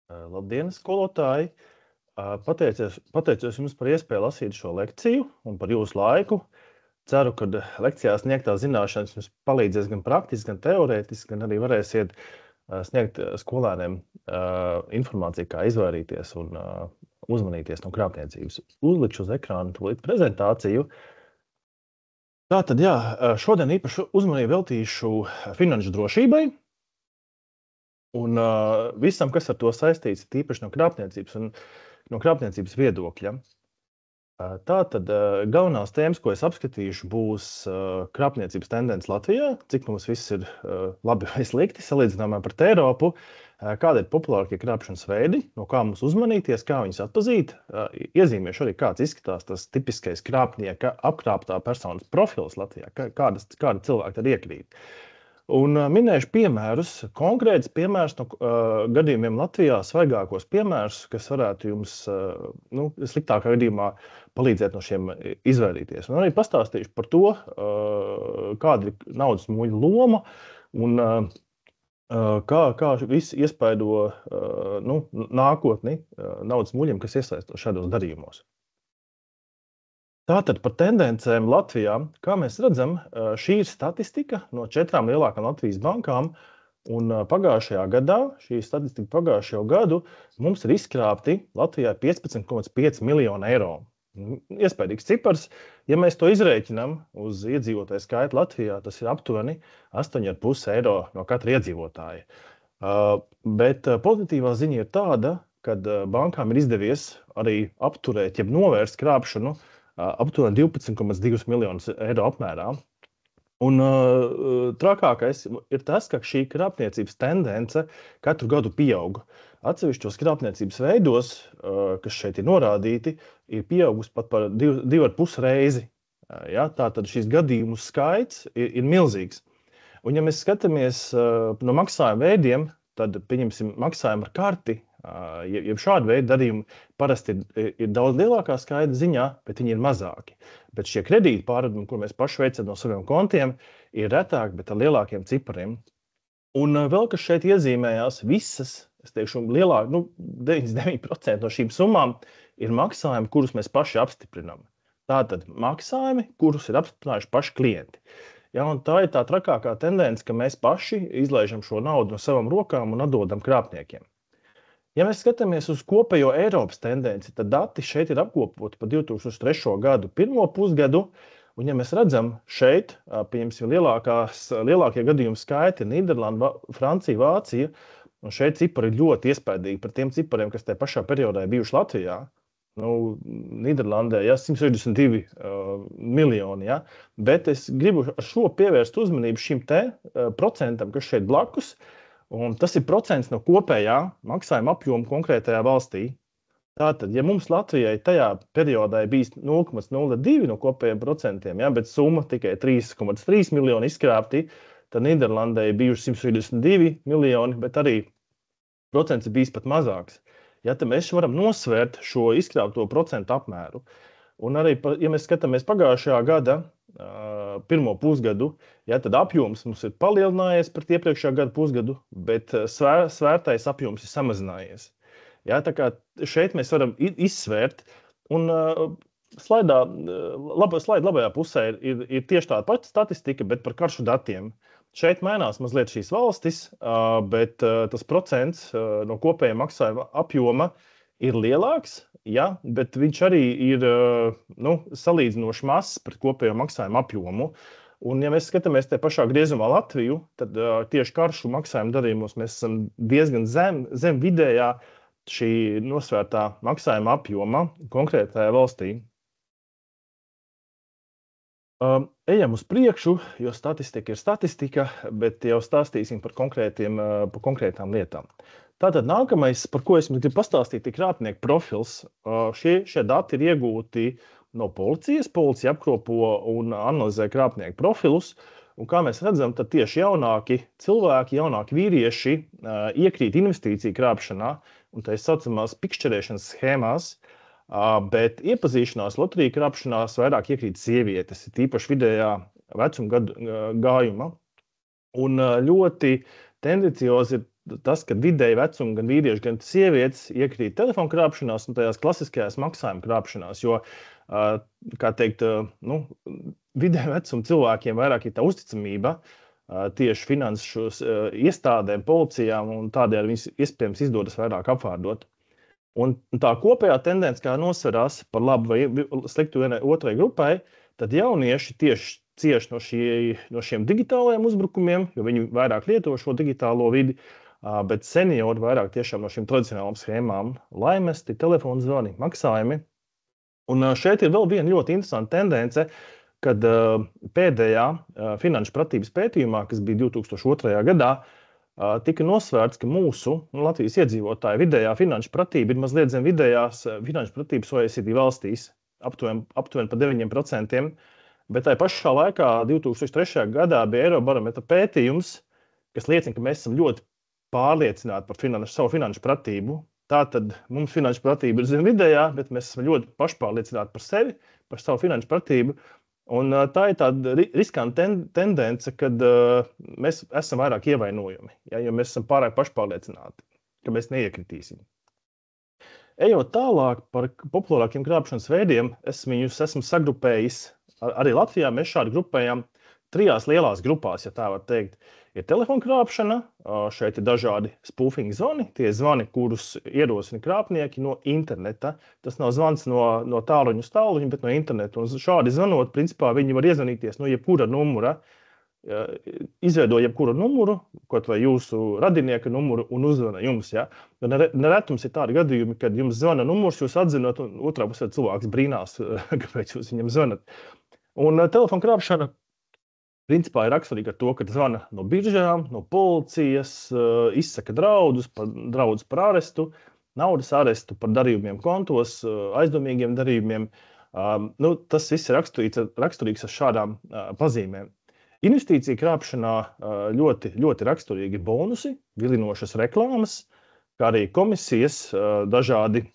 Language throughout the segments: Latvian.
Labdien, skolotāji! Pateicos jums par iespēju lasīt šo lekciju un par jūsu laiku. Ceru, ka lekcijā sniegtās zināšanas jums palīdzēs gan praktiski, gan teorētiski, gan arī varēsiet sniegt skolēniem informāciju, kā izvairīties un uzmanīties no krāpniecības. Uzlikšu uz ekrānu tūlīt prezentāciju. Tātad, jā, šodien īpaši uzmanību veltīšu finanšu drošībai un visam, kas ar to saistīts, tīpaši no krāpniecības viedokļa. Tātad galvenās tēmas, ko es apskatīšu, būs krāpniecības tendence Latvijā, cik mums viss ir labi vai slikti, salīdzinājumā pret Eiropu, kādi ir populārākie krāpšanas veidi, no kā mums uzmanīties, kā viņus atpazīt. Iezīmēšu arī, kāds izskatās tas tipiskais krāpnieka apkrāptā personas profils Latvijā, kādi cilvēki tad iekrīt. Un minēšu piemērus, konkrētus piemērus no gadījumiem Latvijā, svaigākos piemērus, kas varētu jums sliktākā gadījumā palīdzēt no šiem izvairīties. Un arī pastāstīšu par to, kāda ir naudas muļu loma un kā viss iespaido nākotni naudas muļiem, kas iesaistos šādos darījumos. Tātad par tendencēm Latvijā, kā mēs redzam, šī ir statistika no 4 lielākām Latvijas bankām, un pagājušajā gadā, šī statistika pagājušajo gadu, mums ir izkrāpti Latvijā 15,5 miljonu eiro. Iespējīgs cipars, ja mēs to izrēķinām uz iedzīvotāju skaitu Latvijā, tas ir aptuveni 8,5 eiro no katra iedzīvotāja. Bet pozitīvā ziņa ir tāda, ka bankām ir izdevies arī apturēt, jeb novērst krāpšanu aptuveni 12,2 miljonus eiro apmērā. Un trakākais ir tas, ka šī krāpniecības tendence katru gadu pieaug. Atsevišķos krāpniecības veidos, kas šeit ir norādīti, ir pieaugusi pat par 2,5 reizi. Ja? Tātad šis gadījumu skaits ir milzīgs. Un ja mēs skatāmies no maksājuma veidiem, tad pieņemsim maksājumu ar karti, jeb šādu veidu darījumi parasti ir daudz lielākā skaita ziņā, bet viņi ir mazāki. Bet šie kredīti pārvedumi, ko mēs paši veicam no saviem kontiem, ir retāki, bet ar lielākiem cipariem. Un vēl, kas šeit iezīmējās, visas, es teikšu, 99% no šīm summām ir maksājumi, kurus mēs paši apstiprinām. Tātad maksājumi, kurus ir apstiprinājuši paši klienti. Ja, un tā ir tā trakākā tendence, ka mēs paši izlaižam šo naudu no savām rokām un atdodam krāpniekiem. Ja mēs skatāmies uz kopējo Eiropas tendenci, tad dati šeit ir apkopoti par 2003. gadu pirmo pusgadu, un ja mēs redzam šeit, pieņemsim, lielākie gadījumu skaiti ir Nīderlanda, Francija, Vācija, un šeit cipari ir ļoti iespaidīgi par tiem cipariem, kas tajā pašā periodā ir bijuši Latvijā. Nīderlandē, 162 miljoni, bet es gribu ar šo pievērst uzmanību šim procentam, kas šeit blakus, un tas ir procents no kopējā maksājuma apjoma konkrētajā valstī. Tātad, ja mums Latvijai tajā periodā ir bijis 0,02 no kopējiem procentiem, bet summa tikai 3,3 miljoni izkrāpti, tad Nīderlandē ir bijuši 162 miljoni, bet arī procents ir bijis pat mazāks. Ja, tad mēs varam nosvērt šo izkrāpto procentu apmēru. Un arī, ja mēs skatāmies pagājušajā gada pirmo pusgadu, tad apjoms mums ir palielinājies pret iepriekšējā gada pusgadu, bet svērtais apjoms ir samazinājies. Ja, tā kā šeit mēs varam izsvērt, un slaida labajā pusē ir tieši tāda pati statistika, bet par karšu datiem. Šeit mainās mazliet šīs valstis, bet tas procents no kopējā maksājuma apjoma ir lielāks, bet viņš arī ir salīdzinoši mazs pret kopējo maksājumu apjomu. Un, ja mēs skatāmies te pašā griezumā Latviju, tad tieši karšu maksājumu darījumos mēs esam diezgan zem vidējā šī nosvērtā maksājuma apjoma konkrētajā valstī. Ejam uz priekšu, jo statistika ir statistika, bet jau stāstīsim par konkrētām lietām. Tātad nākamais, par ko es gribu pastāstīt, ir krāpnieku profils. Šie dati ir iegūti no policijas. Policija apkopo un analizē krāpnieku profilus. Un kā mēs redzam, tad tieši jaunāki cilvēki, jaunāki vīrieši iekrīt investīciju krāpšanā un tā saucamās pikšķerēšanas schēmās, bet iepazīšanās loteriju krāpšanās vairāk iekrīt sievietes, tīpaši vidējā vecuma gājuma. Un ļoti tendenciozi ir tas, ka vidēji vecumi gan vīrieši, gan sievietes iekrīt telefonu krāpšanās un tajās klasiskajās maksājuma krāpšanās, jo, kā teikt, vidēji vecuma cilvēkiem vairāk ir tā uzticamība tieši finanšu iestādēm, policijām, un tādēļ viņas iespējams izdodas vairāk apvārdot. Un tā kopējā tendence, kā nosverās par labu vai sliktu otrai grupai, tad jaunieši tieši cieš no šiem digitālajiem uzbrukumiem, jo viņi vairāk lieto šo digitālo vidi, bet seniori vairāk tiešām no šīm tradicionālām schēmām laimesti, telefonu zvani, maksājumi. Un šeit ir vēl viena ļoti interesanta tendence, kad pēdējā finanšu pratības pētījumā, kas bija 2002. Gadā, tika nosvērts, ka mūsu Latvijas iedzīvotāju vidējā finanšu pratība ir mazliet zem vidējās finanšu pratības OECD valstīs, aptuveni par 9%, bet tajā pašā laikā 2003. Gadā bija Eirobarometra pētījums, kas liecina, ka mēs esam ļoti pārliecināti par savu finanšu pratību. Tātad mums finanšu pratība ir zem vidējā, bet mēs esam ļoti pašpārliecināti par sevi, par savu finanšu pratību. Un tā ir tāda riskanta tendence, kad mēs esam vairāk ievainojumi, jo mēs esam pārāk pašpārliecināti, ka mēs neiekritīsim. Ejot tālāk par populārākiem krāpšanas veidiem, es viņus esmu sagrupējis. Arī Latvijā mēs šādi grupējam 3 lielās grupās, ja tā var teikt. Ir telefona krāpšana, šeit ir dažādi spoofing zvani, tie zvani, kurus ierosina krāpnieki no interneta. Tas nav zvans no tāluņa uz tāluņu, bet no interneta. Un šādi zvanot, principā viņi var iezvanīties no jebkura numura, izveido jebkuru numuru, kaut vai jūsu radinieka numuru un uzvana jums. Ja? Neretums ir tādi gadījumi, kad jums zvana numurs, jūs atzinot, un otrā pusē cilvēks brīnās, kāpēc jūs viņam zvanat. Un telefona krāpšana principā ir raksturīga ar to, ka zvana no biržām, no policijas, izsaka draudus par arestu, naudas arestu, par darījumiem kontos, aizdomīgiem darījumiem. Tas viss ir raksturīgs ar šādām pazīmēm. Investīcija krāpšanā ļoti, ļoti raksturīgi bonusi, vilinošas reklāmas, kā arī komisijas, dažādi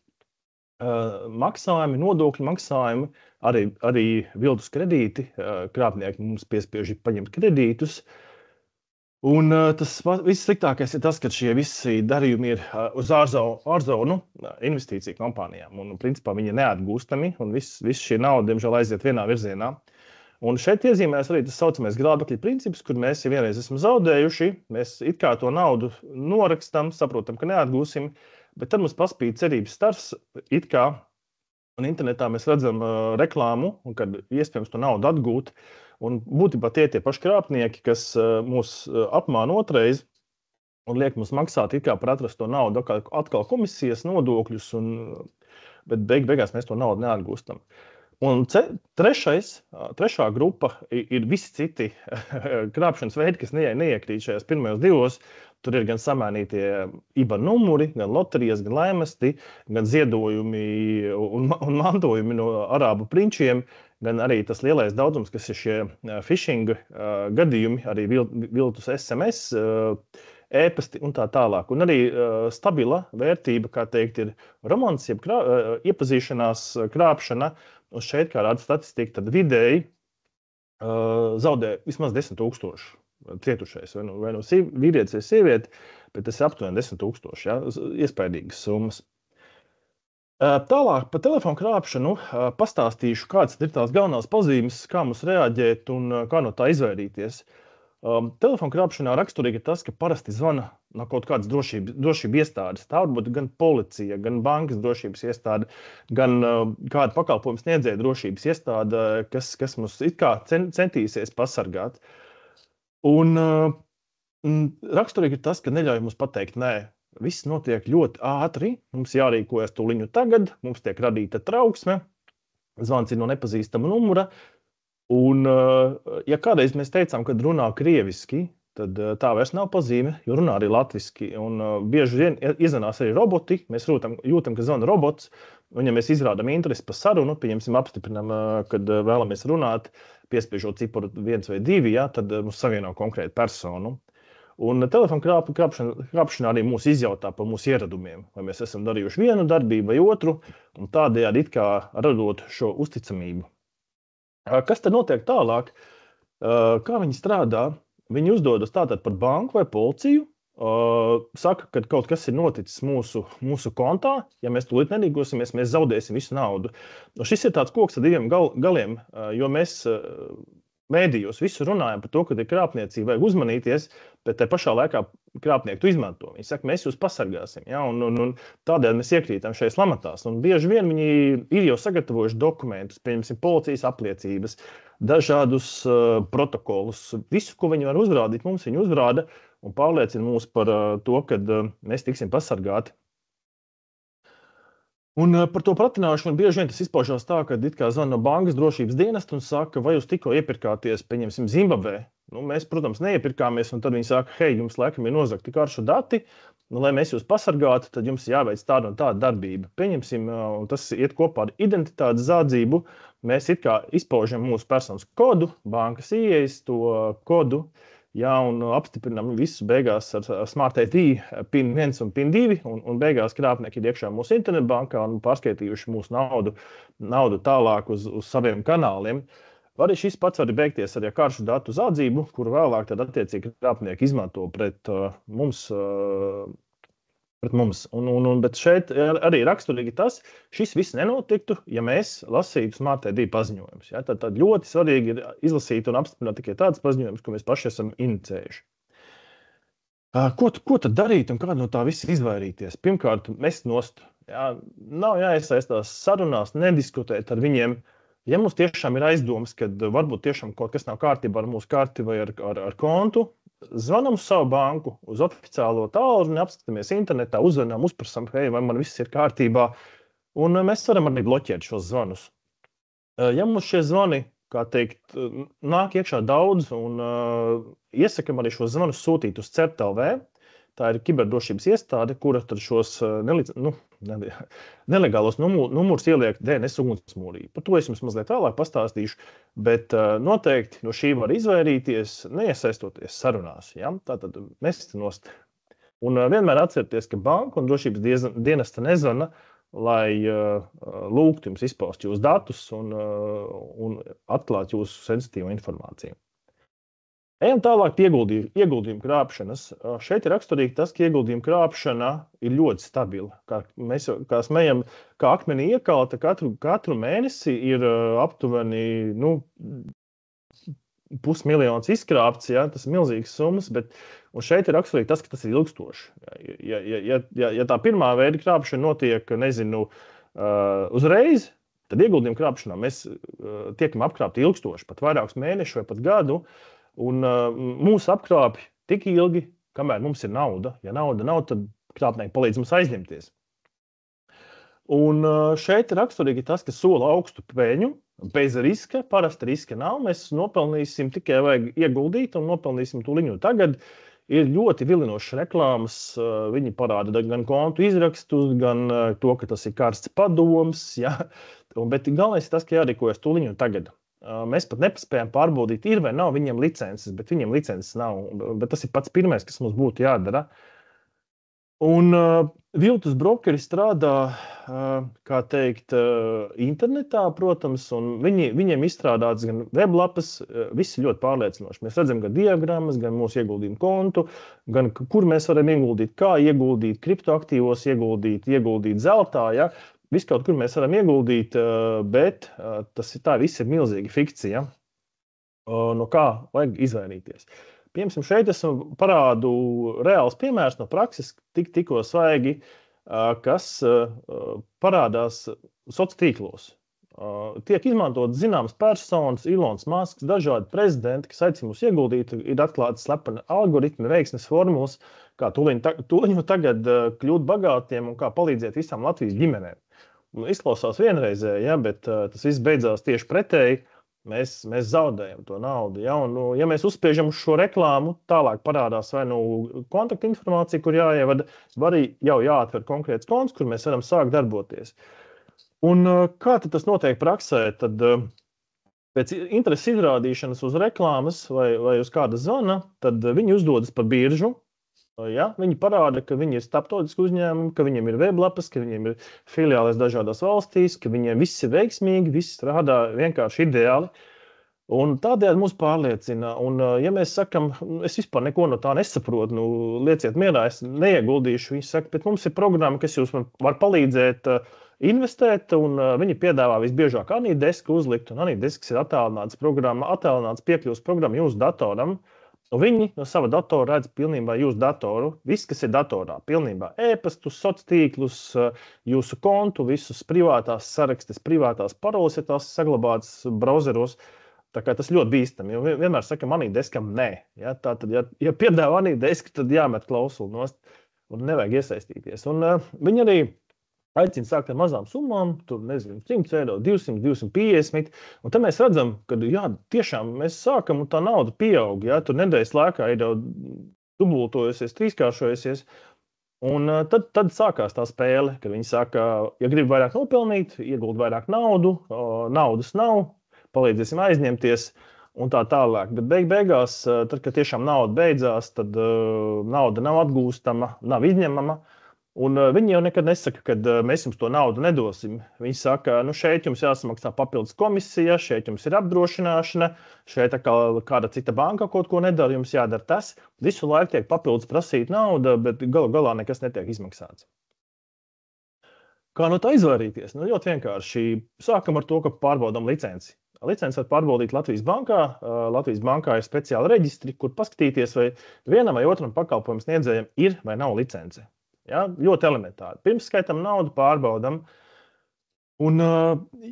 maksājumi, nodokļu maksājumi, arī viltus kredīti. Krāpnieki mums piespiež paņemt kredītus. Un tas viss sliktākais ir tas, ka šie visi darījumi ir uz ārzonu investīciju kompānijām. Un principā viņi ir neatgūstami, un viss šī nauda, diemžēl, aiziet vienā virzienā. Un šeit iezīmēs arī tas saucamais grābekļa princips, kur mēs, ja vienreiz esam zaudējuši, mēs it kā to naudu norakstam, saprotam, ka neatgūsim, bet tad mums paspīd cerības stars, it kā, un internetā mēs redzam reklāmu, un kad iespējams to naudu atgūt, un būtībā tie paši krāpnieki, kas mūs apmāna otrais, un liek mums maksāt it kā par atrasto naudu, atkal komisijas, nodokļus, bet beigās mēs to naudu neatgūstam. Un trešā grupa ir visi citi krāpšanas veidi, kas neiekrīt šajās pirmajos 2. Tur ir gan samēnītie IBAN numuri, gan loterijas, gan laimesti, gan ziedojumi un mantojumi no arābu prinčiem, gan arī tas lielais daudzums, kas ir šie phishing gadījumi, arī viltus SMS, e-pasti un tā tālāk. Un arī stabila vērtība, kā teikt, ir romans, jeb iepazīšanās krāpšana. Un šeit, kā rāda statistika, tad vidēji zaudē vismaz 10 000 cietušais, vai no vīrietis vai sieviete, bet tas ir aptuveni 10 000, ja? Iespaidīgas summas. Tālāk par telefonu krāpšanu pastāstīšu, kādas ir tās galvenās pazīmes, kā mums reaģēt un kā no tā izvairīties. Telefonu krāpšanā raksturīgi ir tas, ka parasti zvana no kaut kādas drošību iestādes. Tā var būt gan policija, gan bankas drošības iestāde, gan kāda pakalpojuma sniedzēja drošības iestāde, kas mums it kā centīsies pasargāt. Un raksturīgi ir tas, ka neļauj mums pateikt nē. Viss notiek ļoti ātri, mums jārīkojas tūliņu tagad, mums tiek radīta trauksme, zvans ir no nepazīstama numura. Un, ja kādreiz mēs teicām, kad runā krieviski, tad tā vairs nav pazīme, jo runā arī latviski. Un bieži vien iezvanās arī roboti, mēs jūtam, ka zvana robots, un ja mēs izrādām interesi par sarunu, pieņemsim, apstiprinām, kad vēlamies runāt, piespiežot ciparu 1 vai 2, ja, tad mums savieno konkrētu personu. Un telefona krāpšanā arī mūs izjautā par mūsu ieradumiem, vai mēs esam darījuši vienu darbību vai otru, un tādējādi it kā radot šo uzticamību. Kas tad notiek tālāk? Kā viņi strādā? Viņi uzdodas tātad par banku vai policiju, saka, ka kaut kas ir noticis mūsu kontā, ja mēs tūlīt nerīkosimies, mēs zaudēsim visu naudu. Šis ir tāds koks ar diviem galiem, jo mēs mēdījos visu runājam par to, ka ir krāpniecība, vajag uzmanīties, bet te pašā laikā krāpnieki to izmanto. Viņi saka, mēs jūs pasargāsim, ja? un tādēļ mēs iekrītam šajās lamatās. Un bieži vien viņi ir jau sagatavojuši dokumentus, pieņemsim, policijas apliecības, dažādus protokolus. Visu, ko viņi var uzrādīt, mums viņi uzrāda un pārliecina mūs par to, ka mēs tiksim pasargāti. Un par to pratināšanu bieži vien tas izpaužās tā, ka it kā zvana no bankas drošības dienesta un saka, vai jūs tikko iepirkāties, pieņemsim, Zimbabvē. Mēs, protams, neiepirkāmies, un tad viņi saka, hei, jums laikam ir nozagti karšu dati, lai mēs jūs pasargātu, tad jums jāveic tāda un tāda darbība. Pieņemsim, un tas iet kopā ar identitātes zādzību, mēs it kā izpaužam mūsu personas kodu, bankas ieejas to kodu, jā, un apstiprinām visu beigās ar Smart ID, PIN 1 un PIN 2, un beigās krāpnieki ir iekšā mūsu internetbankā un pārskaitījuši mūsu naudu tālāk uz saviem kanāliem. Arī šis pats var beigties ar karšu datu zādzību, kuru vēlāk tad attiecīgi krāpnieki izmanto pret mums. Bet šeit arī raksturīgi tas, šis viss nenotiktu, ja mēs lasītu Smart ID paziņojumus. Ja? Tad ļoti svarīgi ir izlasīt un apstiprināt tikai tādas paziņojumus, ko mēs paši esam inicējuši. Ko tad darīt un kā no tā visa izvairīties? Pirmkārt, mest nost. Ja? Nav jāiesaistās sarunās, nediskutēt ar viņiem. Ja mums tiešām ir aizdomas, ka varbūt tiešām kaut kas nav kārtībā ar mūsu karti vai ar kontu, zvanam uz savu banku, uz oficiālo tālruni, apskatāmies internetā, uzvanām, uzprasam, hei, vai man viss ir kārtībā, un mēs varam arī bloķēt šos zvanus. Ja mums šie zvani, kā teikt, nāk iekšā daudz, un iesakam arī šos zvanus sūtīt uz CERT.LV, tā ir kiberdrošības iestāde, kura tad šos nelegālos numurus ieliek DNS ugunsmūrī. Par to es jums mazliet vēlāk pastāstīšu, bet noteikti no šī var izvairīties, neiesaistoties sarunās. Ja? Tātad mest nost. Un vienmēr atcerieties, ka banka un drošības dienesta nezvana, lai lūgtu jums izpaust jūsu datus un atklāt jūsu sensitīvo informāciju. Ejam tālāk pie ieguldījumu krāpšanas. Šeit ir raksturīgi tas, ka ieguldījumu krāpšana ir ļoti stabila. Mēs kā smējam, kā akmenī iekalta, katru mēnesi ir aptuveni 500 000 izkrāpts, ja, tas ir milzīgas summas, un šeit ir raksturīgi tas, ka tas ir ilgstoši. Ja tā pirmā veida krāpšana notiek, uzreiz, tad ieguldījumu krāpšanā mēs tiekam apkrāpti ilgstoši, pat vairākus mēnešus vai pat gadu, un mūs apkrāpj tik ilgi, kamēr mums ir nauda. Ja nauda nav, tad krāpnieki palīdz mums aizņemties. Un šeit ir raksturīgi tas, ka sola augstu peļņu, bez riska, parasti riska nav. Mēs nopelnīsim, tikai vajag ieguldīt un nopelnīsim tūliņu tagad. Ir ļoti vilinošas reklāmas, viņi parāda gan kontu izrakstus, gan to, ka tas ir karsts padoms, ja? Bet galvenais ir tas, ka jārīkojas tūliņu tagad. Mēs pat nepaspējam pārbaudīt, ir vai nav viņiem licences, bet viņiem licences nav. Bet tas ir pats pirmais, kas mums būtu jādara. Un viltus brokeri strādā, kā teikt, internetā, protams, un viņiem izstrādāts gan weblapas, viss ļoti pārliecinoši. Mēs redzam gan diagrammas, gan mūsu ieguldījumu kontu, gan kur mēs varam ieguldīt, kā ieguldīt, kriptoaktīvos ieguldīt zeltā, ja? Viss kaut kur mēs varam ieguldīt, bet tā viss ir milzīga fikcija. No kā vajag izvairīties? Piemēram, šeit esmu parādu reāls piemērs no prakses, tikko svaigi, kas parādās sociālos tīklos. Tiek izmantot zināmas personas, Ilons Masks, dažādi prezidenti, kas aicina mūs ieguldīt, ir atklāti slepeni algoritmi, veiksmes formulas, kā tūliņu tagad kļūt bagātiem un kā palīdzēt visām Latvijas ģimenēm. Izklausās vienreizē, ja, bet tas viss beidzās tieši pretēji. Mēs zaudējam to naudu. Ja, un, ja mēs uzspiežam uz šo reklāmu, tālāk parādās vai kontakta informācija, kur jāievada, vai jau jāatver konkrēts konts, kur mēs varam sākt darboties. Un kā tad tas notiek praksē? Tad pēc intereses izrādīšanas uz reklāmas vai uz kāda zvana, tad viņi uzdodas pa biržu. Ja, viņi parāda, ka viņi ir starptautiski uzņēmumi, ka viņiem ir weblapas, ka viņiem ir filiāles dažādās valstīs, ka viņiem viss ir veiksmīgi, viss strādā vienkārši ideāli. Un tādējādi mūs pārliecina. Un, ja mēs sakam, es vispār neko no tā nesaprotu, lieciet mierā, es neieguldīšu. Viņi saka, bet mums ir programma, kas jūs var palīdzēt investēt, un viņi piedāvā visbiežāk Anīdesku uzlikt, un Anīdesks ir attālināts programma, attālināts piekļuvs programma jūsu datoram. Un viņi no sava datora redz pilnībā jūsu datoru, viss, kas ir datorā, pilnībā e-pastus, sociālos tīklus, jūsu kontu, visus privātās sarakstes, privātās paroles, ja tās saglabātas browseros. Tā kā tas ļoti bīstami, jo vienmēr sakam Anīdeskam nē. Ja? Tātad, ja piedāvā Anīdesku, tad jāmet klausuli nost un nevajag iesaistīties. Un viņi arī aicina sākt ar mazām summām, tur, nezinu, 100 eiro, 200, 250. Un tad mēs redzam, ka, jā, tiešām mēs sākam un tā nauda pieaug. Ja? Tur nedēļas laikā ir jau dubultojusies, trīskāršojusies. Un tad sākās tā spēle, kad viņi saka, ja grib vairāk nopelnīt, ieguld vairāk naudu, naudas nav, palīdzēsim aizņemties un tā tālāk. Bet beigās, tad, kad tiešām nauda beidzās, tad nauda nav atgūstama, nav izņemama. Un viņi jau nekad nesaka, ka mēs jums to naudu nedosim. Viņi saka, nu šeit jums jāsamaksā papildus komisija, šeit jums ir apdrošināšana, šeit kāda cita banka kaut ko nedara, jums jādara tas. Visu laiku tiek papildus prasīt nauda, bet galu galā nekas netiek izmaksāts. Kā no tā izvairīties? Nu, ļoti vienkārši. Sākam ar to, ka pārbaudam licenci. Licenci var pārbaudīt Latvijas bankā. Latvijas bankā ir speciāli reģistri, kur paskatīties, vai vienam vai otram pakalpojumu sniedzējam ir vai nav licence. Ja? Ļoti elementāri. Pirms skaitam naudu, pārbaudam. Un,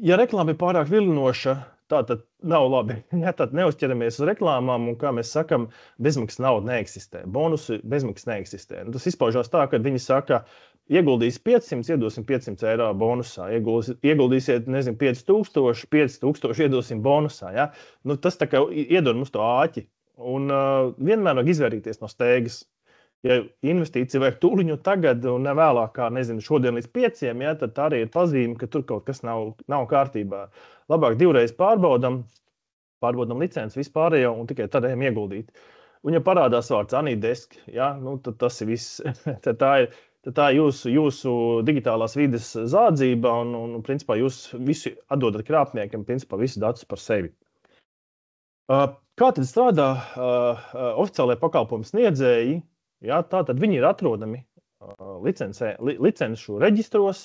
ja reklāma ir pārāk vilinoša, tā tad nav labi. Ja, tad neuzķeramies uz reklāmām, un, kā mēs sakam, bezmaksas nauda neeksistē. Bonusi bezmaksas neeksistē. Tas izpaužās tā, ka viņi saka, ieguldīs 500, iedosim 500 eiro bonusā. Ieguldīsiet, nezinu, 5000 iedosim bonusā. Ja? Nu, tas tā kā iedod mums to āķi. Un vienmēr vajag izvairīties no steigas. Ja investīcija vajag tūliņu tagad un ne vēlāk, kā, nezinu, šodien līdz 5, ja, tad tā arī ir pazīme, ka tur kaut kas nav kārtībā. Labāk divreiz pārbaudam licenci vispārējo un tikai tad ejam ieguldīt. Un ja parādās vārds Anīdesk, ja, nu, tad tas ir viss. Tā ir jūsu digitālās vides zādzība un principā jūs visu atdodat krāpniekam, principā visu datus par sevi. Kā tad strādā oficiālajie pakalpojumu sniedzēji? Ja, tātad viņi ir atrodami licenšu reģistros,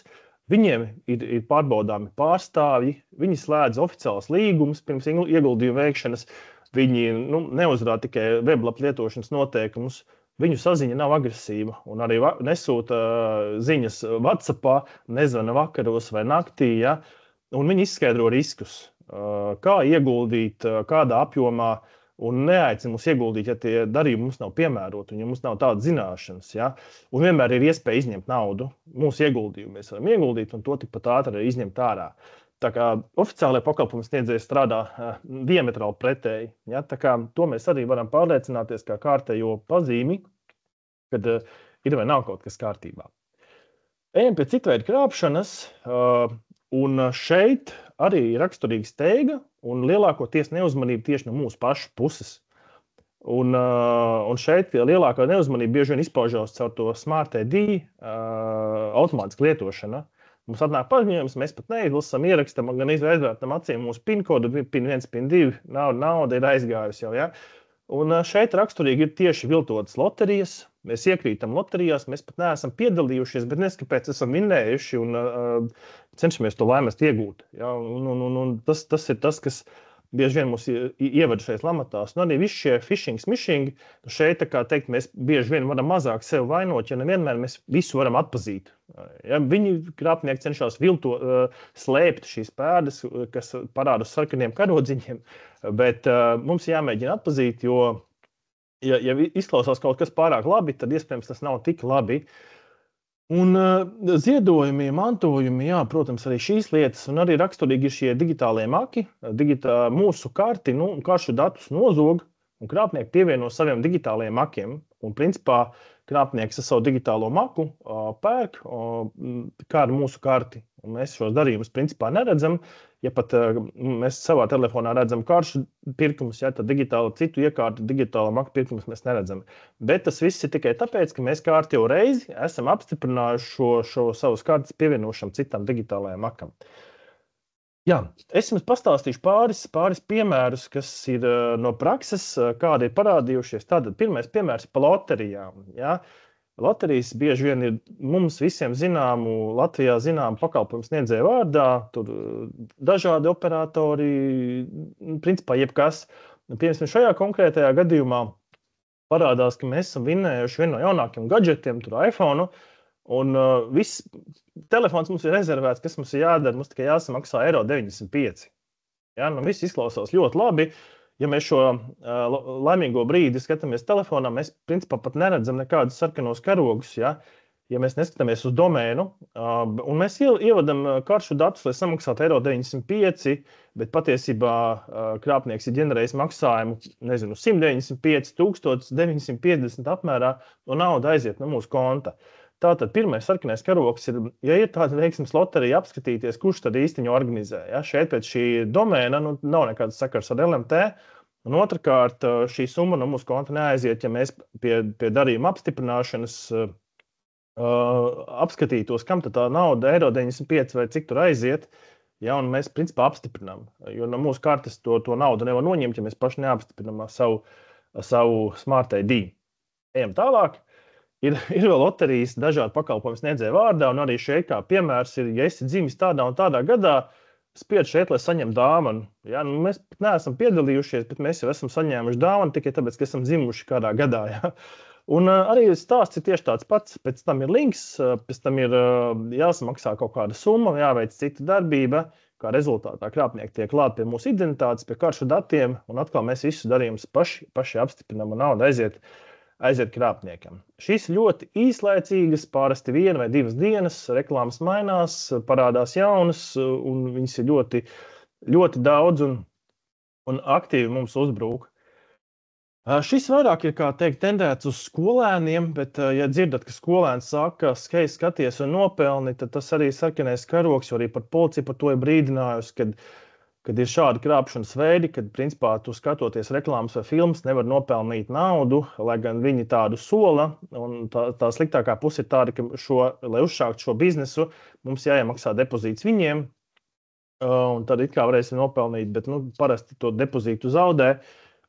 viņiem ir pārbaudāmi pārstāvji, viņi slēdz oficiāls līgumus pirms ieguldījuma veikšanas, viņi neuzrāda tikai weblapa lietošanas noteikumus, viņu saziņa nav agresīva un arī nesūta ziņas WhatsAppā, nezvana vakaros vai naktī, ja, un viņi izskaidro riskus, kā ieguldīt, kādā apjomā, un neaicina mums ieguldīt, ja tie darījumi mums nav piemēroti, un ja mums nav tādas zināšanas. Ja? Un vienmēr ir iespēja izņemt naudu. Mūsu ieguldījumu mēs varam ieguldīt, un to tikpat ātri arī izņemt ārā. Tā kā oficiālajie pakalpojumu sniedzēji strādā diametrāli pretēji. Ja? Tā kā to mēs arī varam pārliecināties kā kārtējo pazīmi, kad ir vai nav kaut kas kārtībā. Ejam pie citu veidu krāpšanas, un šeit arī ir raksturīga steiga un lielākoties neuzmanība tieši no mūsu pašu puses. Un šeit lielākā neuzmanība bieži vien izpaužās caur to Smart ID automātisku lietošanu. Mums atnāk paziņojums, mēs pat neizlasām, ierakstam, gan izvērtam acīm mūsu PIN kodu, PIN 1, PIN 2, nauda ir aizgājusi jau, ja? Un šeit raksturīgi ir tieši viltotas loterijas. Mēs iekrītam loterijās, mēs pat neesam piedalījušies, bet neskapēc esam vinnējuši un cenšamies to laimest iegūt. Ja? Un tas ir tas, kas bieži vien mūs ievada šajās lamatās. Un arī visi šie phishing, smishing, šeit, tā kā teikt, mēs bieži vien varam mazāk sevi vainot, ja nevienmēr mēs visu varam atpazīt. Ja? Viņi krāpnieki cenšas slēpt šīs pēdas, kas parāda uz sarkaniem karodziņiem, bet mums jāmēģina atpazīt, jo ja izklausās kaut kas pārāk labi, tad iespējams tas nav tik labi. Un ziedojumi, mantojumi, jā, protams, arī šīs lietas, un arī raksturīgi ir šie digitālie maki, mūsu karti, karšu datus nozog, un krāpnieki pievieno saviem digitālajiem makiem. Un principā krāpnieks ar savu digitālo maku pērk kā ar mūsu karti. Un mēs šos darījumus principā neredzam. Ja pat mēs savā telefonā redzam karšu pirkumus, ja, tad citu iekārtu digitālo maku pirkumus mēs neredzam. Bet tas viss ir tikai tāpēc, ka mēs kārtējo reizi esam apstiprinājuši šo savus kartes pievienošanu citam digitālajam makam. Jā, es jums pastāstīšu pāris piemērus, kas ir no prakses, kādi ir parādījušies. Tātad pirmais piemērs par loterijām. Ja? Loterijas bieži vien ir mums visiem zināmu, Latvijā zināmu pakalpojumu sniedzēju vārdā. Tur dažādi operatori, principā jebkas. Piemēram, šajā konkrētajā gadījumā parādās, ka mēs esam vinnējuši vienu no jaunākiem gadžetiem, tur iPhone. Un viss telefons mums ir rezervēts, kas mums ir jādara. Mums tikai jāsamaksā €95. Ja? Nu, viss izklausās ļoti labi. Ja mēs šo laimīgo brīdi skatāmies telefonā, mēs principā pat neredzam nekādus sarkanos karogus. Ja mēs neskatāmies uz domēnu, un mēs ievadam karšu datus, lai samaksātu €95, bet patiesībā krāpnieks ir ģenerējis maksājumu, nezinu, 195, 1950 apmērā, un nauda aiziet no mūsu konta. Tātad pirmais sarkanais karogs ir, ja ir tāda veiksmes loterija, apskatīties, kurš tad īsti viņu organizē. Ja? Šeit pēc šī domēna nav nekāds sakars ar LMT, un otrkārt šī summa no mūsu konta neaiziet, ja mēs pie darījuma apstiprināšanas apskatītos, kam tad tā nauda €95 vai cik tur aiziet, ja, un mēs principā apstiprinām. Jo no mūsu kartes to naudu nevar noņemt, ja mēs paši neapstiprinām savu Smart ID. Ejam tālāk. Ir vēl loterijas dažādu pakalpojumu sniedzēju vārdā, un arī šeit kā piemērs ir, ja esi dzimis tādā un tādā gadā, spied šeit, lai saņem dāvanu. Ja? Nu, mēs pat neesam piedalījušies, bet mēs jau esam saņēmuši dāvanu tikai tāpēc, ka esam dzimuši kādā gadā. Ja? Un arī stāsts ir tieši tāds pats. Pēc tam ir links, pēc tam ir jāsamaksā kaut kāda summa, jāveic cita darbība, kā rezultātā krāpnieki tiek klāt pie mūsu identitātes, pie karšu datiem, un atkal mēs visus darījumus paši apstiprinām, un nauda aiziet krāpniekam. Šīs ļoti īslaicīgas, parasti 1 vai 2 dienas, reklāmas mainās, parādās jaunas, un viņas ir ļoti, ļoti daudz un aktīvi mums uzbrūk. Šis vairāk ir, kā teikt, tendēts uz skolēniem, bet, ja dzirdat, ka skolēns saka, skei skaties un nopelni, tad tas arī sarkanais karogs, jo arī par policiju par to ir brīdinājusi, kad ir šādi krāpšanas veidi, kad, principā, tu skatoties reklāmas vai filmas, nevar nopelnīt naudu, lai gan viņi tādu sola, un tā sliktākā puse ir tāda, ka lai uzsāktu šo biznesu, mums jāiemaksā depozīts viņiem, un tad it kā varēsim nopelnīt, bet, parasti to depozītu zaudē,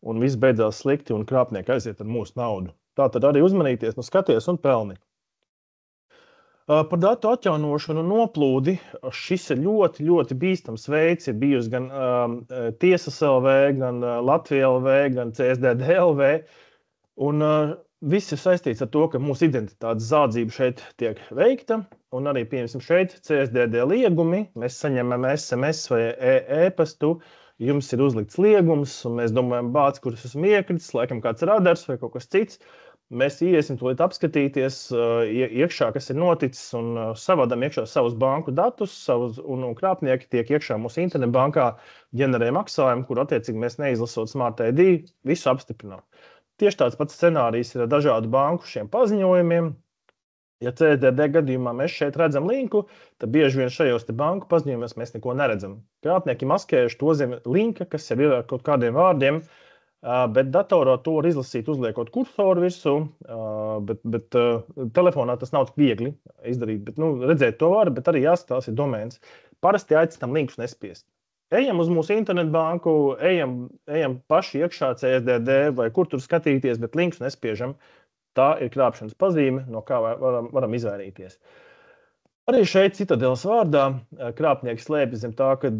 un viss beidzās slikti, un krāpnieki aiziet ar mūsu naudu. Tātad arī uzmanīties, skaties un pelni. Par datu atjaunošanu un noplūdi, šis ir ļoti, ļoti bīstams veids. Ir bijusi gan Tiesas LV, gan Latvija LV, gan CSDD LV. Un viss ir saistīts ar to, ka mūsu identitātes zādzība šeit tiek veikta. Un arī, piemēram, šeit CSDD liegumi. Mēs saņemam SMS vai e-pastu. Jums ir uzlikts liegums, un mēs domājam, bāc, kurus esmu iekritis, laikam kāds radars vai kaut kas cits. Mēs iesim tūlīt apskatīties iekšā, kas ir noticis, un savādam iekšā savus banku datus, un krāpnieki tiek iekšā mūsu internetbankā, ģenerē maksājumu, kur attiecīgi mēs neizlasot Smart ID, visu apstiprinām. Tieši tāds pats scenārijs ir ar dažādu banku šiem paziņojumiem. Ja CSDD gadījumā mēs šeit redzam linku, tad bieži vien šajos banku paziņojumos mēs neko neredzam. Krāpnieki maskējuši to zem linka, kas jau ir ar kaut kādiem vārdiem, bet datorā to var izlasīt, uzliekot kursoru virsū, bet telefonā tas nav tik viegli izdarīt. Bet, redzēt to var, bet arī jāskatās ir domēns. Parasti aicinām linkus nespiest. Ejam uz mūsu internetbanku, ejam paši iekšā CSDD vai kur tur skatīties, bet linkus nespiežam. Tā ir krāpšanas pazīme, no kā varam izvairīties. Arī šeit Citadeles vārdā krāpnieki slēpjas zem tā, ka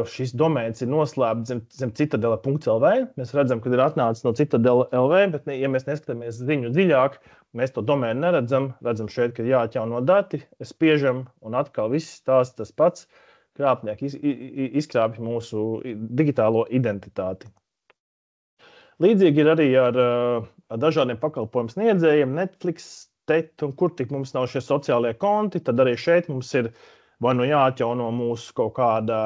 šis domēns ir noslēpts zem citadele.lv. Mēs redzam, ka ir atnācis no Citadele.lv, bet, ja mēs neskatāmies ziņu dziļāk, mēs to domēnu neredzam. Redzam šeit, ka jāatjauno dati, spiežam, un atkal viss tas pats. Krāpnieki izkrāpj mūsu digitālo identitāti. Līdzīgi ir arī ar dažādiem pakalpojumu sniedzējiem, Netflix, TET, un kur tik mums nav šie sociālie konti, tad arī šeit mums ir vai nu jāatjauno mūsu kaut kāda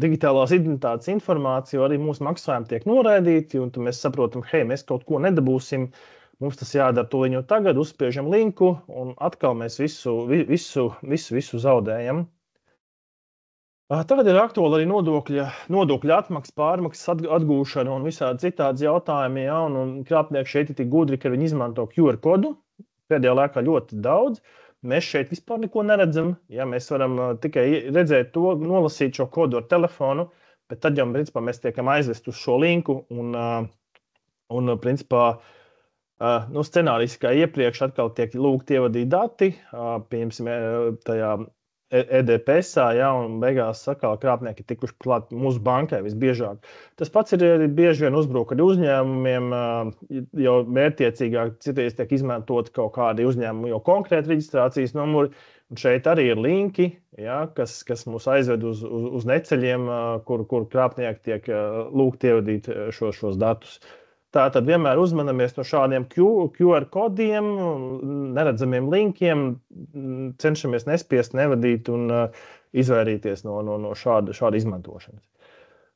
digitālās identitātes informācija, arī mūsu maksājumi tiek noraidīti, un tad mēs saprotam, hei, mēs kaut ko nedabūsim, mums tas jādara tuliņu tagad, uzspiežam linku, un atkal mēs visu zaudējam. Tagad ir aktuāli arī nodokļu atmaksas, pārmaksas atgūšana un visādi citādi jautājumi, ja, un krāpnieki šeit ir tik gudri, ka viņi izmanto QR kodu. Pēdējā laikā ļoti daudz. Mēs šeit vispār neko neredzam. Ja, mēs varam tikai redzēt to, nolasīt šo kodu ar telefonu, bet tad jau, principā, mēs tiekam aizvest uz šo linku un principā, scenārijs kā iepriekš atkal tiek lūgti ievadīt dati, pieņemsim, tajā EDPS-ā, ja, un beigās atkal krāpnieki tikuši klāt mūsu bankai visbiežāk. Tas pats ir bieži vien uzbruk arī uzņēmumiem, jo mērķtiecīgāk citreiz tiek izmantot kaut kādi uzņēmumi jau konkrēti reģistrācijas numuri, un šeit arī ir linki, ja, kas mūs aizved uz neceļiem, kur krāpnieki tiek lūgti ievadīt šos datus. Tātad vienmēr uzmanamies no šādiem QR kodiem, neredzamiem linkiem, cenšamies nespiest, nevadīt un izvairīties no šāda izmantošanas.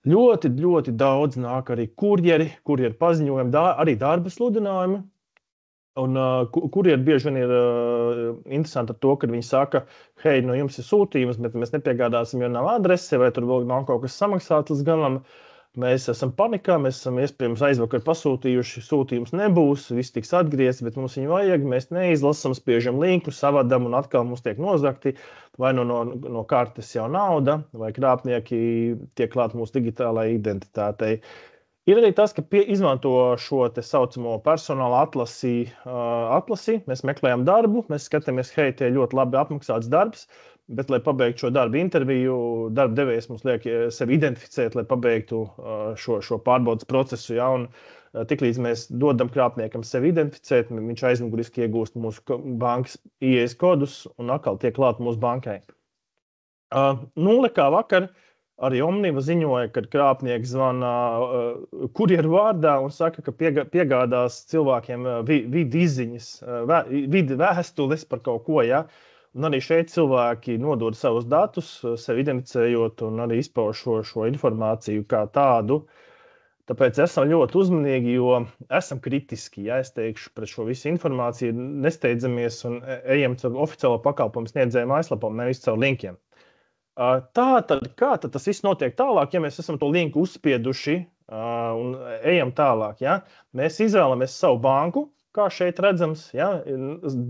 Ļoti, ļoti daudz nāk arī kurjeri paziņojumi, arī darba sludinājumi. Un kurjeri bieži vien ir interesanti ar to, kad viņi saka, hei, no jums ir sūtījums, bet mēs nepiegādāsim, jo nav adrese, vai tur vēl nav kaut kas samaksāts līdz galam. Mēs esam panikā, mēs esam iespējams aizvakar pasūtījuši, sūtījums nebūs, viss tiks atgriezts, bet mums viņu vajag, mēs neizlasam, spiežam linku, savadam un atkal mums tiek nozagti, vai no kartes jau nauda, vai krāpnieki tiek klāt mūsu digitālajai identitātei. Ir arī tas, ka izmanto šo te saucamo personāla atlasi, mēs meklējam darbu, mēs skatāmies, hei, tie ļoti labi apmaksāts darbs, bet, lai pabeigtu šo darbu interviju, darba devējs mums liek sevi identificēt, lai pabeigtu šo pārbaudas procesu. Ja, un tiklīdz mēs dodam krāpniekam sevi identificēt, viņš aizmuguriski iegūst mūsu bankas IES kodus un atkal tiek klāt mūsu bankai. Nulle kā vakar arī Omniva ziņoja, kad krāpnieks zvana kurjeru vārdā un saka, ka piegādās cilvēkiem vidu izziņas, vidu vēstules par kaut ko, ja. Un arī šeit cilvēki nodod savus datus, sevi identificējot un arī izpauž šo informāciju kā tādu. Tāpēc esam ļoti uzmanīgi, jo esam kritiski, ja es teikšu, pret šo visu informāciju, nesteidzamies un ejam caur oficiālo pakalpojumu sniedzēju mājaslapām, nevis caur linkiem. Tātad, kā tad tas viss notiek tālāk, ja mēs esam to linku uzspieduši un ejam tālāk, ja? Mēs izvēlamies savu banku, kā šeit redzams, ja?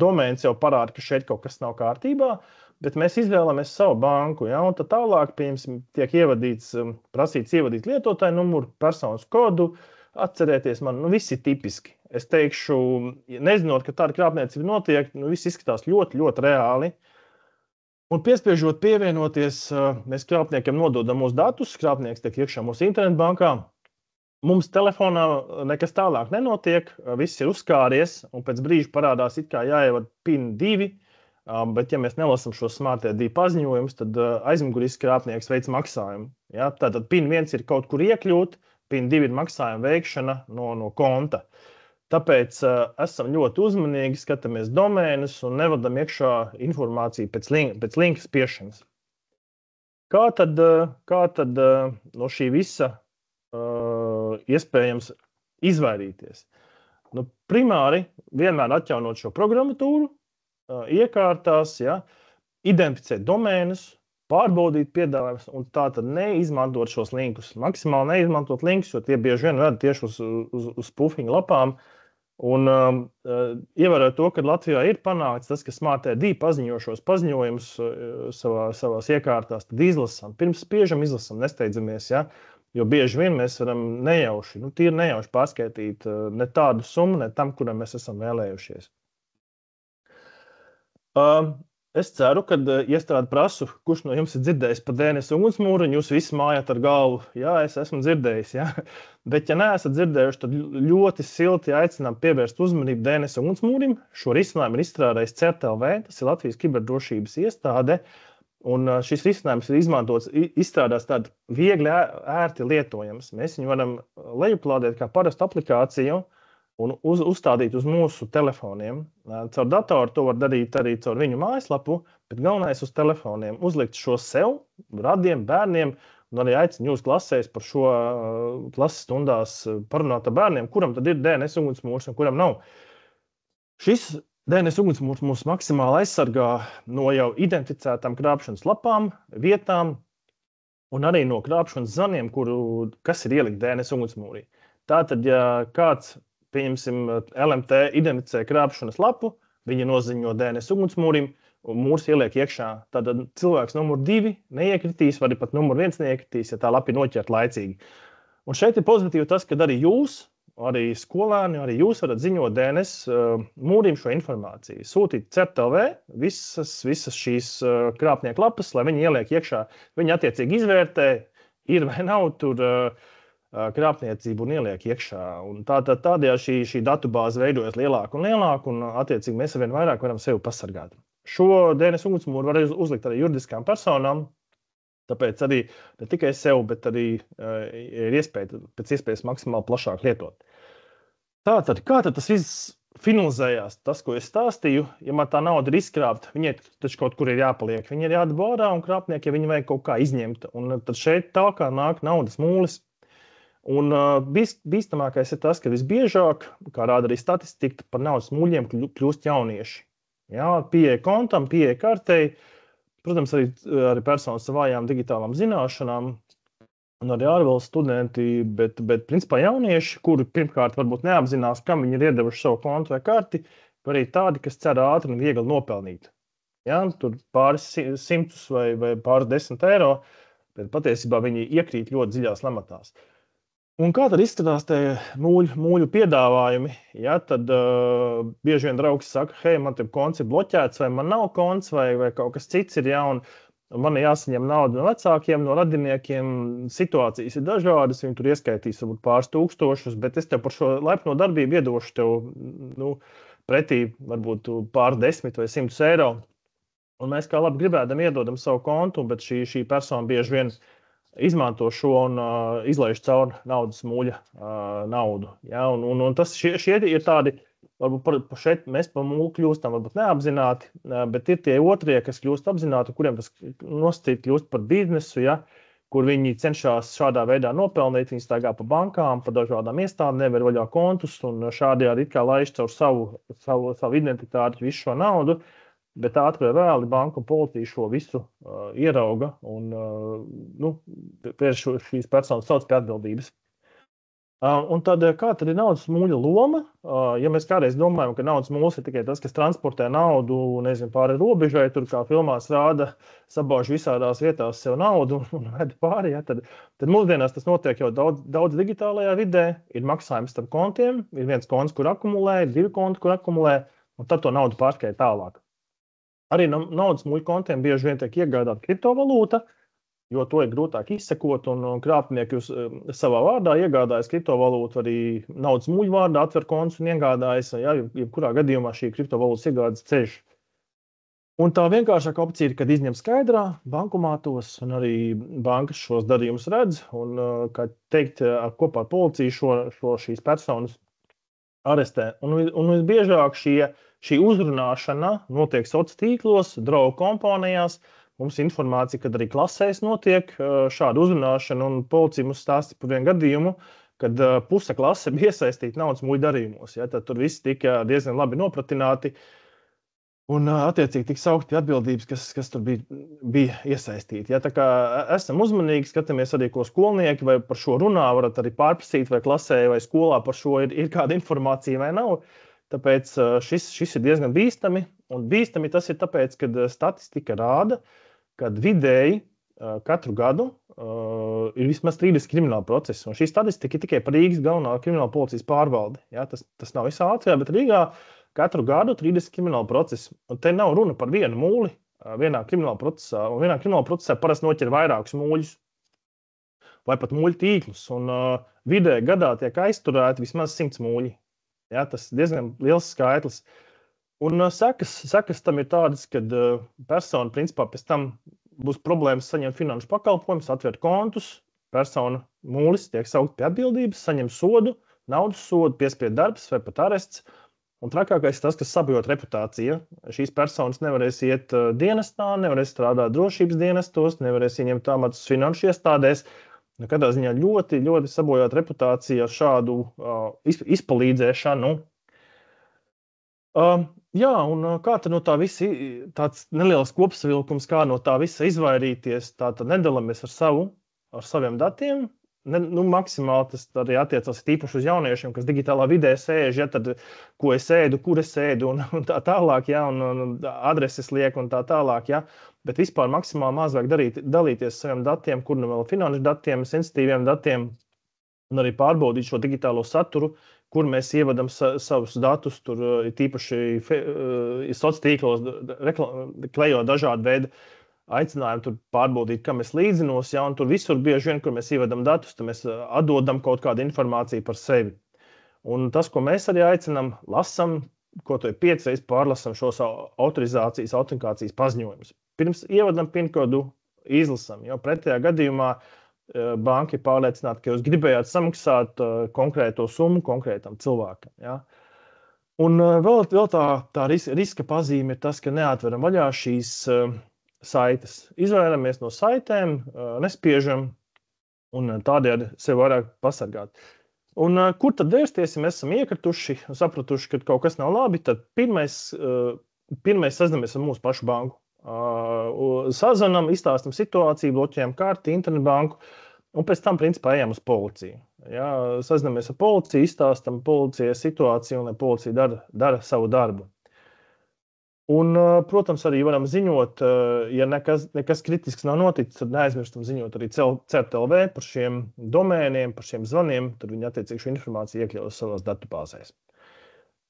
Domēns jau parāda, ka šeit kaut kas nav kārtībā, bet mēs izvēlamies savu banku, ja? Un tad tālāk, piemēram, tiek prasīts ievadīt lietotāju numuru, personas kodu, atcerēties man, viss ir tipiski. Es teikšu, nezinot, ka tāda krāpniecība notiek, viss izskatās ļoti, ļoti reāli. Un piespiežot pievienoties, mēs krāpniekiem nododam mūsu datus, krāpnieks tiek iekšā mūsu internetbankā. Mums telefonā nekas tālāk nenotiek, viss ir uzkāries, un pēc brīža parādās it kā jāievad PIN 2, bet ja mēs nelasam šo Smart ID paziņojumus, tad aizmuguriski krāpnieks veic maksājumu. Ja? Tātad PIN 1 ir kaut kur iekļūt, PIN 2 ir maksājuma veikšana no konta. Tāpēc esam ļoti uzmanīgi, skatāmies domēnus un nevadam iekšā informāciju pēc linka spiešanas. Kā tad no šī visa iespējams izvairīties? Primāri vienmēr atjaunot šo programmatūru, iekārtās, ja, identificēt domēnus, pārbaudīt piedāvājumus un tātad neizmantot šos linkus. Maksimāli neizmantot linkus, jo tie bieži vien ved tieši uz spoofing lapām. Un ievērot to, ka Latvijā ir panākts tas, ka Smart ID paziņo šos paziņojumus savās iekārtās, tad izlasām. Pirms spiežam, izlasām, nesteidzamies, ja? Jo bieži vien mēs varam tīri nejauši pārskaitīt ne tādu summu, ne tam, kuram mēs esam vēlējušies. Es ceru, ka iestādi prasu, kurš no jums ir dzirdējis par DNS ugunsmūru, un jūs visi mājat ar galvu, jā, es esmu dzirdējis, jā. Bet, ja neesat dzirdējuši, tad ļoti silti aicinām pievērst uzmanību DNS ugunsmūrim. Šo risinājumu ir izstrādājis CERT.LV, tas ir Latvijas kiberdrošības iestāde, un šis risinājums ir izstrādāts tādu viegli ērti lietojams. Mēs viņu varam lejuplādēt kā parastu aplikāciju, un uzstādīt uz mūsu telefoniem. Caur datoru to var darīt arī caur viņu mājaslapu, bet galvenais uz telefoniem. Uzlikt šo sev, radiem, bērniem, un arī aicinu jūs klasēs par šo klases stundās parunāt ar bērniem, kuram tad ir DNS ugunsmūrs un kuram nav. Šis DNS ugunsmūrs mūs maksimāli aizsargā no jau identificētām krāpšanas lapām, vietām un arī no krāpšanas zvaniem, kas ir ielikt DNS ugunsmūrī. Tātad, ja kāds pieņemsim, LMT identificē krāpšanas lapu, viņi noziņo DNS ugunsmūrim, un mūrs ieliek iekšā. Tad cilvēks numur 2 neiekritīs, vai arī pat numur 1 neiekritīs, ja tā lapa ir noķerta laicīgi. Un šeit ir pozitīvi tas, ka arī jūs, arī skolēni, arī jūs varat ziņot DNS mūrim šo informāciju. Sūtīt CERT.LV visas šīs krāpnieku lapas, lai viņi ieliek iekšā. Viņi attiecīgi izvērtē, ir vai nav tur krāpniecību un ieliek iekšā. Un tādējādi šī datubāze veidojas lielāka un lielāka, un attiecīgi mēs arvien vairāk varam sevi pasargāt. Šo DNS ugunsmūru var uzlikt arī juridiskām personām, tāpēc arī ne tikai sev, bet arī ir iespēja pēc iespējas maksimāli plašāk lietot. Tātad, kā tad tas viss finalizējās? Tas, ko es stāstīju, ja man tā nauda ir izkrāpta, viņai taču kaut kur ir jāpaliek. Viņi ir jādabā ārā, un krāpnieki, ja viņi vajag kaut kā izņemt. Un tad šeit tā kā nāk naudas mūlis. Un bīstamākais ir tas, ka visbiežāk, kā rāda arī statistika, par naudas mūļiem kļūst jaunieši. Jā, pieeja kontam, pieeja kartei, protams, arī personas ar vājām digitālām zināšanām, un arī ārvalstu studenti, bet principā jaunieši, kuri pirmkārt varbūt neapzinās, kam viņi ir iedevuši savu kontu vai karti, vai arī tādi, kas cer ātri un viegli nopelnīt. Ja, tur pāris simtus vai pāris 10 eiro, bet patiesībā viņi iekrīt ļoti dziļās lamatās. Un kā tad izskatās tie mūļu piedāvājumi? Ja, tad bieži vien draugs saka, hei, man te konts ir bloķēts, vai man nav konts, vai kaut kas cits ir, ja, un man ir jāsaņem naudu no vecākiem, no radiniekiem. Situācijas ir dažādas, viņi tur ieskaitīs varbūt pāris tūkstošus, bet es tev par šo laipno darbību iedošu tev pretī varbūt pāris 10 vai 100 eiro. Un mēs kā labi gribēdam iedodam savu kontu, bet šī persona bieži vien izmanto šo un izlaiž caur naudas mūļa naudu. Ja? Un šie ir tādi, varbūt šeit mēs par mūļu kļūstam varbūt neapzināti, bet ir tie otrie, kas kļūst apzināti, kuriem tas nosacīt kļūst par biznesu, ja? Kur viņi cenšas šādā veidā nopelnīt, viņi staigā pa bankām, pa dažādām iestādēm, nevar vaļā kontus un šādējādi it kā laiž caur savu identitāti visu šo naudu. Bet ātri vai vēli banka un policija šo visu ierauga un šīs personas sauc pie atbildības. Un tad, kā tad ir naudas mūļa loma? Ja mēs kādreiz domājam, ka naudas mūls ir tikai tas, kas transportē naudu, nezinu, pāri robežai, tur kā filmās rāda, sabāž visādās vietās sev naudu un ved pāri, ja, tad mūsdienās tas notiek jau daudz digitālajā vidē, ir maksājums starp kontiem, ir viens konts, kur akumulē, ir 2 konti, kur akumulē, un tad to naudu pārskrēja tālāk. Arī naudas mūļu kontiem bieži vien tiek iegādāta kriptovalūta, jo to ir grūtāk izsekot, un krāpnieki savā vārdā iegādājas kriptovalūtu, arī naudas mūļu vārdā atver kontus un iegādājas, ja, jebkurā gadījumā šī kriptovalūtas iegādes ceļš. Un tā vienkāršākā opcija ir, kad izņem skaidrā bankomātos, un arī bankas šos darījumus redz, un, kā teikt, kopā ar policiju šīs personas arestē. Un visbiežāk šī uzrunāšana notiek sociālos tīklos, draugu kompānijās. Mums informācija, kad arī klasēs notiek šāda uzrunāšana, un policija mums stāsta par vienu gadījumu, kad puse klase bija iesaistīta naudas mūļu darījumos. Ja, tad tur viss tika diezgan labi nopratināti un attiecīgi tika saukti pie atbildības, kas tur bija iesaistīti. Ja, tā kā esam uzmanīgi, skatāmies arī, ko skolnieki vai par šo runā, varat arī pārprasīt, vai klasē vai skolā par šo ir kāda informācija vai nav. Tāpēc šis ir diezgan bīstami, un bīstami tas ir tāpēc, ka statistika rāda, ka vidēji katru gadu ir vismaz 30 krimināla procesi, un šī statistika ir tikai par Rīgas galvenā krimināla policijas pārvaldi. Ja, tas nav visā Latvijā, bet Rīgā katru gadu 30 krimināla procesi, un te nav runa par vienu mūli vienā krimināla procesā, un vienā krimināla procesā parasti noķer vairākus mūļus vai pat mūļu tīklus, un vidēji gadā tiek aizturēti vismaz 100 mūļi. Ja, tas ir diezgan liels skaitlis. Un sekas tam ir tādas, kad persona principā pēc tam būs problēmas saņemt finanšu pakalpojumus, atvērt kontus, persona mūlis tiek saukt pie atbildības, saņem sodu, naudas sodu, piespiedu darbs vai pat arests. Un trakākais tas, kas sabojot reputāciju. Šīs personas nevarēs iet dienestā, nevarēs strādāt drošības dienestos, nevarēs ieņemt amatus finanšu iestādēs. Katrā ziņā ļoti, ļoti sabojāt reputāciju ar šādu izpalīdzēšanu. Jā, un kā tad no tā visa, tāds neliels kopsavilkums, kā no tā visa izvairīties, tātad nedalamies ar saviem datiem, maksimāli tas arī attiecās tīpaši uz jauniešiem, kas digitālā vidē sēž, ja, tad ko es ēdu, kur es ēdu un tā tālāk, ja, un adreses liek un tā tālāk, ja. Bet vispār maksimāli maz vajag dalīties saviem datiem, kur nu vēl finanšu datiem, sensitīviem datiem, un arī pārbaudīt šo digitālo saturu, kur mēs ievadam savus datus, tur tīpaši sociālos tīklos klejo dažādu veidu aicinājumu tur pārbaudīt, kam es līdzinos, ja, un tur visur bieži vien, kur mēs ievadam datus, tad mēs atdodam kaut kādu informāciju par sevi. Un tas, ko mēs arī aicinām, lasam, ko to 5 reizes pārlasam šos autorizācijas, autentikācijas paziņojumus. Pirms ievadam PIN-kodu izlasam, jo pretējā gadījumā banka ir pārliecināta, ka jūs gribējāt samaksāt konkrēto summu konkrētam cilvēkam. Ja? Un vēl tā riska pazīme ir tas, ka neatveram vaļā šīs saites. Izvairamies no saitēm, nespiežam un tādējādi sevi vairāk pasargāt. Un kur tad vērsties, ja mēs esam iekrituši un sapratuši, ka kaut kas nav labi, tad pirmais sazinamies ar mūsu pašu banku. Sazvanam, izstāstam situāciju, bloķējam karti, internetbanku, un pēc tam, principā, ejam uz policiju. Ja, sazinamies ar policiju, izstāstam policijai situāciju, un lai policija dara savu darbu. Un, protams, arī varam ziņot, ja nekas kritisks nav noticis, tad neaizmirstam ziņot arī CERT.LV par šiem domēniem, par šiem zvaniem, tad viņi attiecīgi šo informāciju iekļaus savās datubāzēs.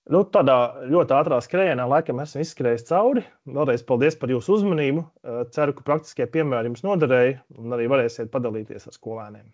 Tādā ļoti ātrā skrējienā laikam esam izskrējis cauri. Vēlreiz paldies par jūsu uzmanību. Ceru, ka praktiskie piemēri jums noderēja un arī varēsiet padalīties ar skolēniem.